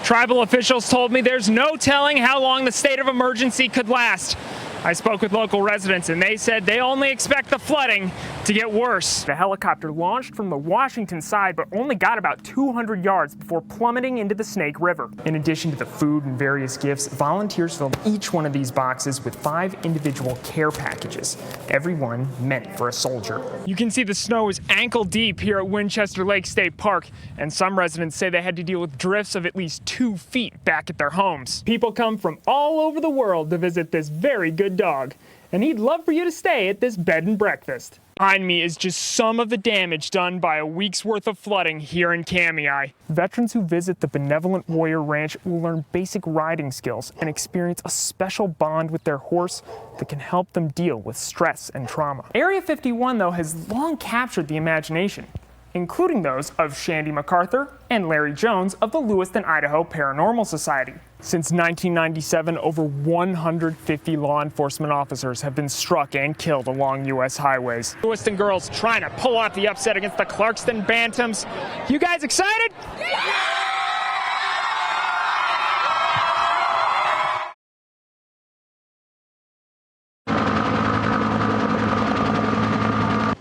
Tribal officials told me there's no telling how long the state of emergency could last. I spoke with local residents and they said they only expect the flooding to get worse. The helicopter launched from the Washington side but only got about 200 yards before plummeting into the Snake River. In addition to the food and various gifts, volunteers filled each one of these boxes with 5 individual care packages, every one meant for a soldier. You can see the snow is ankle deep here at Winchester Lake State Park, and some residents say they had to deal with drifts of at least 2 feet back at their homes. People come from all over the world to visit this very good dog, and he'd love for you to stay at this bed and breakfast. Behind me is just some of the damage done by a week's worth of flooding here in Kamei. Veterans who visit the Benevolent Warrior Ranch will learn basic riding skills and experience a special bond with their horse that can help them deal with stress and trauma. Area 51, though, has long captured the imagination, including those of Shandy MacArthur and Larry Jones of the Lewiston, Idaho Paranormal Society. Since 1997, over 150 law enforcement officers have been struck and killed along U.S. highways. Lewiston girls trying to pull off the upset against the Clarkston Bantams. You guys excited? Yeah!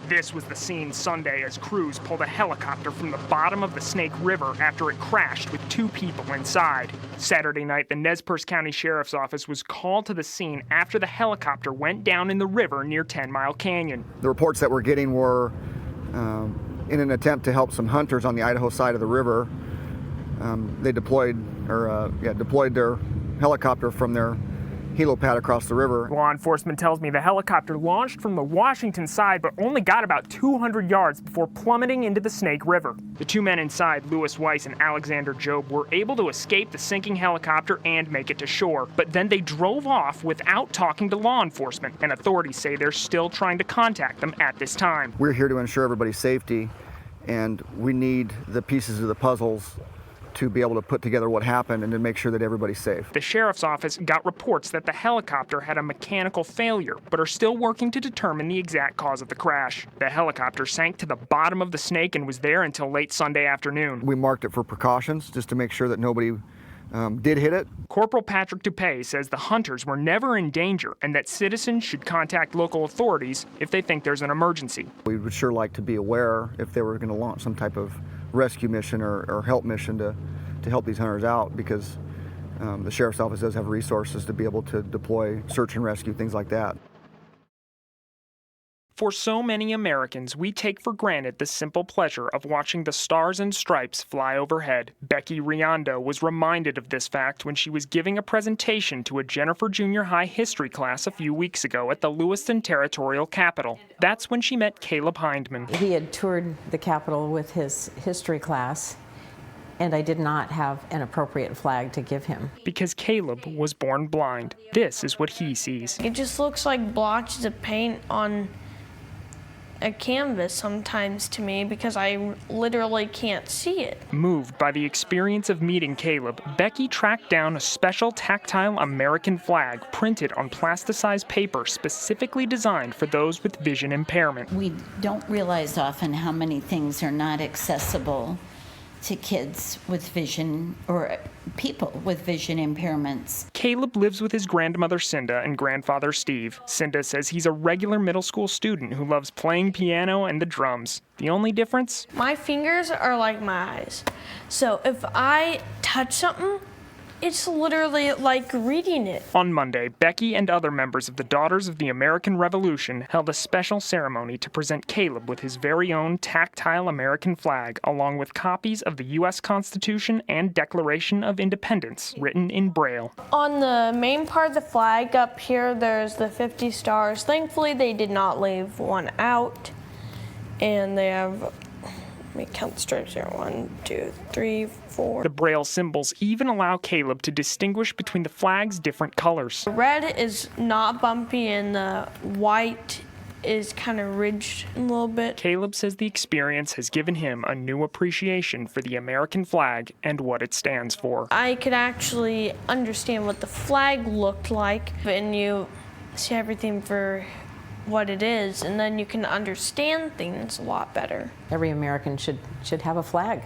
This was the scene Sunday as crews pulled a helicopter from the bottom of the Snake River after it crashed with 2 people inside. Saturday night, the Nez Perce County Sheriff's Office was called to the scene after the helicopter went down in the river near 10 Mile Canyon. The reports that we're getting were in an attempt to help some hunters on the Idaho side of the river. They deployed their helicopter from their helipad across the river. Law enforcement tells me the helicopter launched from the Washington side but only got about 200 yards before plummeting into the Snake River. The 2 men inside, Lewis Weiss and Alexander Job, were able to escape the sinking helicopter and make it to shore. But then they drove off without talking to law enforcement, and authorities say they're still trying to contact them at this time. We're here to ensure everybody's safety, and we need the pieces of the puzzles to be able to put together what happened and to make sure that everybody's safe. The sheriff's office got reports that the helicopter had a mechanical failure, but are still working to determine the exact cause of the crash. The helicopter sank to the bottom of the Snake and was there until late Sunday afternoon. We marked it for precautions just to make sure that nobody did hit it. Corporal Patrick Dupay says the hunters were never in danger and that citizens should contact local authorities if they think there's an emergency. We would sure like to be aware if they were going to launch some type of rescue mission or help mission to help these hunters out, because the sheriff's office does have resources to be able to deploy search and rescue, things like that. For so many Americans, we take for granted the simple pleasure of watching the stars and stripes fly overhead. Becky Riondo was reminded of this fact when she was giving a presentation to a Jennifer Junior High history class a few weeks ago at the Lewiston Territorial Capitol. That's when she met Caleb Hindman. He had toured the Capitol with his history class, and I did not have an appropriate flag to give him. Because Caleb was born blind. This is what he sees. It just looks like blotches of paint on a canvas sometimes to me because I literally can't see it. Moved by the experience of meeting Caleb, Becky tracked down a special tactile American flag printed on plasticized paper specifically designed for those with vision impairment. We don't realize often how many things are not accessible to kids with vision or people with vision impairments. Caleb lives with his grandmother Cinda and grandfather Steve. Cinda says he's a regular middle school student who loves playing piano and the drums. The only difference? My fingers are like my eyes. So if I touch something, it's literally like reading it. On Monday, Becky and other members of the Daughters of the American Revolution held a special ceremony to present Caleb with his very own tactile American flag, along with copies of the U.S. Constitution and Declaration of Independence written in Braille. On the main part of the flag up here, there's the 50 stars. Thankfully, they did not leave one out. And they have, let me count the stripes here, 1, 2, 3, 4. The Braille symbols even allow Caleb to distinguish between the flag's different colors. The red is not bumpy and the white is kind of ridged a little bit. Caleb says the experience has given him a new appreciation for the American flag and what it stands for. I could actually understand what the flag looked like, and you see everything for what it is, and then you can understand things a lot better. Every American should have a flag.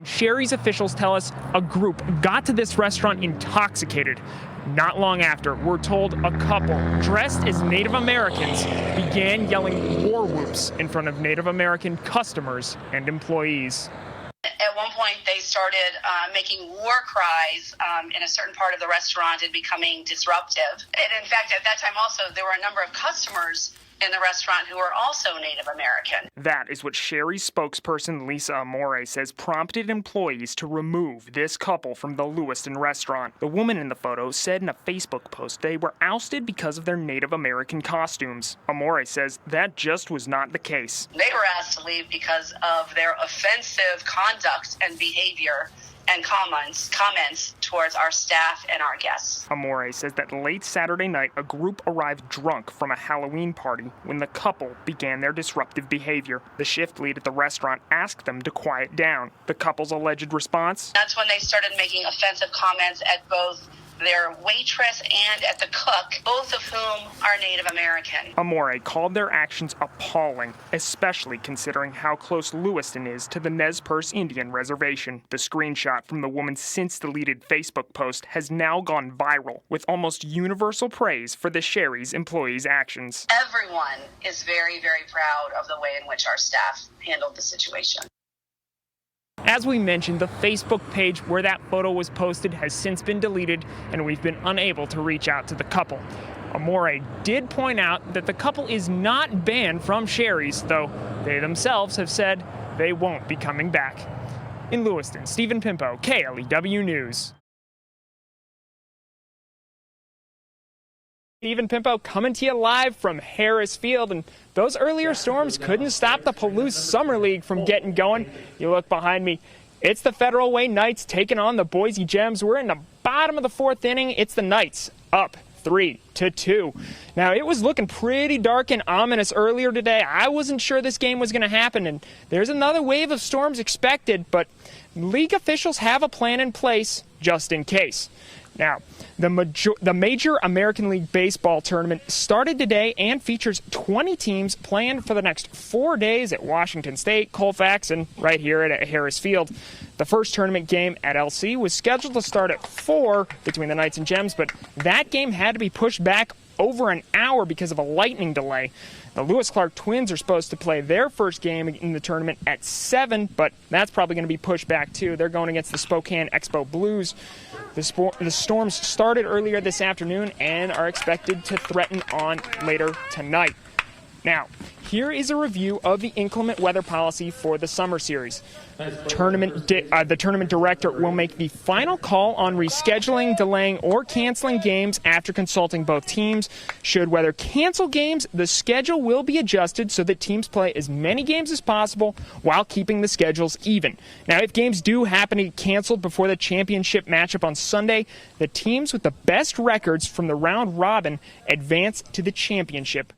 Sherry's officials tell us a group got to this restaurant intoxicated. Not long after, we're told a couple dressed as Native Americans began yelling war whoops in front of Native American customers and employees. At one point, they started making war cries in a certain part of the restaurant and becoming disruptive. And in fact, at that time also, there were a number of customers in the restaurant who were also Native American. That is what Sherry's spokesperson Lisa Amore says prompted employees to remove this couple from the Lewiston restaurant. The woman in the photo said in a Facebook post they were ousted because of their Native American costumes. Amore says that just was not the case. They were asked to leave because of their offensive conduct and behavior and comments towards our staff and our guests. Amore says that late Saturday night, a group arrived drunk from a Halloween party when the couple began their disruptive behavior. The shift lead at the restaurant asked them to quiet down. The couple's alleged response? That's when they started making offensive comments at both their waitress and at the cook, both of whom are Native American. Amore called their actions appalling, especially considering how close Lewiston is to the Nez Perce Indian Reservation. The screenshot from the woman's since-deleted Facebook post has now gone viral, with almost universal praise for the Sherry's employees' actions. Everyone is very, very proud of the way in which our staff handled the situation. As we mentioned, the Facebook page where that photo was posted has since been deleted, and we've been unable to reach out to the couple. Amore did point out that the couple is not banned from Sherry's, though they themselves have said they won't be coming back. In Lewiston, Stephen Pimpo, KLEW News. Stephen Pimpo coming to you live from Harris Field, and those earlier storms couldn't stop the Palouse Summer League from getting going. You look behind me, it's the Federal Way Knights taking on the Boise Gems. We're in the bottom of the fourth inning. It's the Knights up 3-2. Now, it was looking pretty dark and ominous earlier today. I wasn't sure this game was going to happen, and there's another wave of storms expected, but league officials have a plan in place just in case. Now, the Major American League Baseball tournament started today and features 20 teams planned for the next 4 days at Washington State, Colfax, and right here at Harris Field. The first tournament game at LC was scheduled to start at 4 between the Knights and Gems, but that game had to be pushed back over an hour because of a lightning delay. The Lewis Clark Twins are supposed to play their first game in the tournament at 7, but that's probably going to be pushed back too. They're going against the Spokane Expo Blues. The storms started earlier this afternoon and are expected to threaten on later tonight. Now, here is a review of the inclement weather policy for the summer series. The tournament director will make the final call on rescheduling, delaying, or canceling games after consulting both teams. Should weather cancel games, the schedule will be adjusted so that teams play as many games as possible while keeping the schedules even. Now, if games do happen to get canceled before the championship matchup on Sunday, the teams with the best records from the round robin advance to the championship